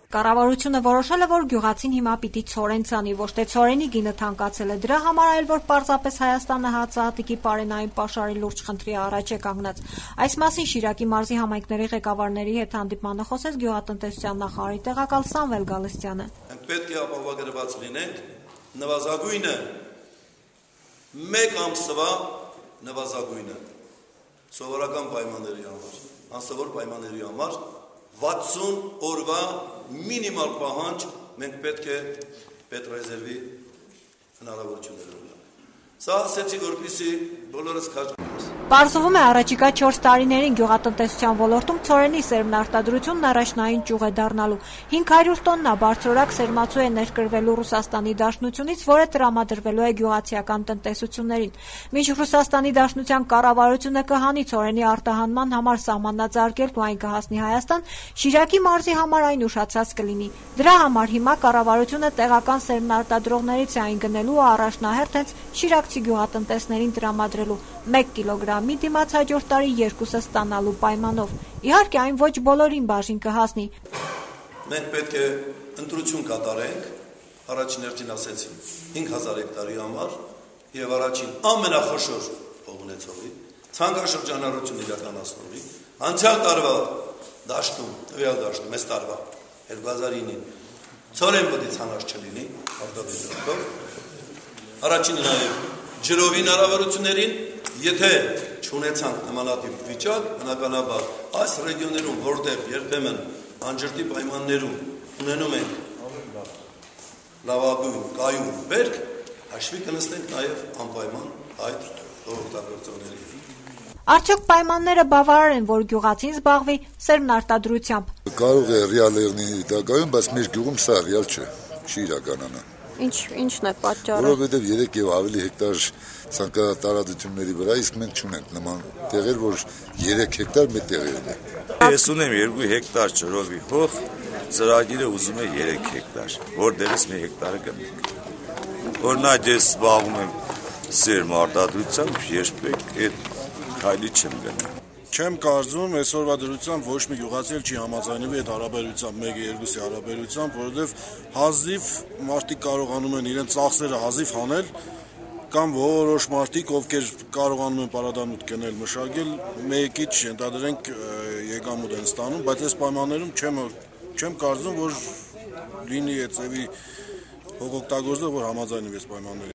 Կառավարությունը որոշել է, որ գյուղացին հիմա պիտի ցորեն ցանի, ոչ թե ցորենի գինը թանկացել է, դրա համար այլ որ պարզապես Հայաստանը հացահատիկի պարենային պաշարի լուրջ խնդրի առաջ է կանգնած։ Այս մասին Շիրակի մարզի համայնքների ղեկավարների հետ հանդիպմանը խոսեց գյուղատնտեսության նախարարի տեղակալ Սամվել Գալստյանը։ Պետք է ապահովագրված լինենք նվազագույնը մեկ ամսվա նվազագույնը սովորական պայմանների համար, անսովոր պայմանների համար 60 օրվա մինիմալ պահանջ մենք պետք է պետրեզերվի հնարավորություններ ունենանք։ Սա ասեցի, որպեսզի բոլորս քաջ Պարզվում է առաջիկա 4 տարիներին գյուղատնտեսության ոլորտում ցորենի սերմնարտադրությունն առաջնային ճյուղ է դառնալու։ 500 տոննա բարձրորակ սերմացու է ներկրվելու Ռուսաստանի Դաշնությունից, որը տրամադրվելու է գյուղացիական տնտեսություններին։ Մինչ Ռուսաստանի Դաշնության կառավարությունը կհանի ցորենի արտահանման համար սահմաննաձարգել ու այն կհասնի Հայաստան, Շիրակի մարզի համար այն ուշացած կլինի։ Դրա համար հիմա կառավարությունը տեղական սերմնարտադրողներից է այն գնելու ու առաջնահերթ հենց շիրակցի գյուղատնտեսներին տրամադրելու 1 կիլոգրամի դիմաց հաջորդ տարի 2-ը ստանալու պայմանով։ Իհարկե այն ոչ բոլորին բաժին կհասնի։ Մենք պետք է ընտրություն կատարենք, առաջին հերթին ասեցին 5000 հեկտարի համար եւ առաջին ամենախոշոր փողունեցողի ցանկաշրջանառություն իրականացնողի անցյալ տարվա դաշտում, տվյալ դաշտում, այս տարվա 2009-ին ցորեն պետք ցանած չլինի, արտադրելով առաջինը նաեւ ջրովի հնարավորություններին, եթե չունեցանք նմանատիպ վիճակ, բնականաբար այս ռեգիոներում, որտեղ երբեմն անջրտի պայմաններում ունենում ենք լավագույն կայուն բերք, հաշվի կնստենք նաև անպայման այդ օգտագործողների։ Արդյոք պայմանները բավարար են, որ գյուղացին զբաղվի սերմնարտադրությամբ։ Կարող է ռեալ լինի դակայում, բայց մեր գյուղում սա ռեալ չէ, չի իրականանա։ Ինչն է պատճառը։ Որովհետև 3 եւ ավելի հեկտար ցանկատարածությունների վրա իսկ մենք չունենք նման տեղեր, որ 3 հեկտար մեկ տեղերն է։ Ես ունեմ 2 հեկտար ջրովի հող, ծրագիրը ուզում է 3 հեկտար, որտեղից 1 հեկտարը կնենք։ Օրինակ ես զբաղվում եմ սերմարտադրությամբ, երբեք այդ քայլի չեմ գնում։ Չեմ կարծում այսօրվա դրությամբ ոչ մի գյուղացի չի համաձայնվի այդ հարաբերությամբ 1-2-ի հարաբերությամբ, որովհետև հազիվ մարդիկ կարողանում են իրենց ծախսերը հազիվ հանել կամ որոշ մարդիկ, ովքեր կարողանում են պարադանուտ գնել, մշակել, մեկից ենթադրենք եկամուտ են ստանում, բայց այս պայմաններում չեմ կարծում, որ լինի այդ ծևի հողօգտագործող, որ համաձայնվի այս պայմաններին։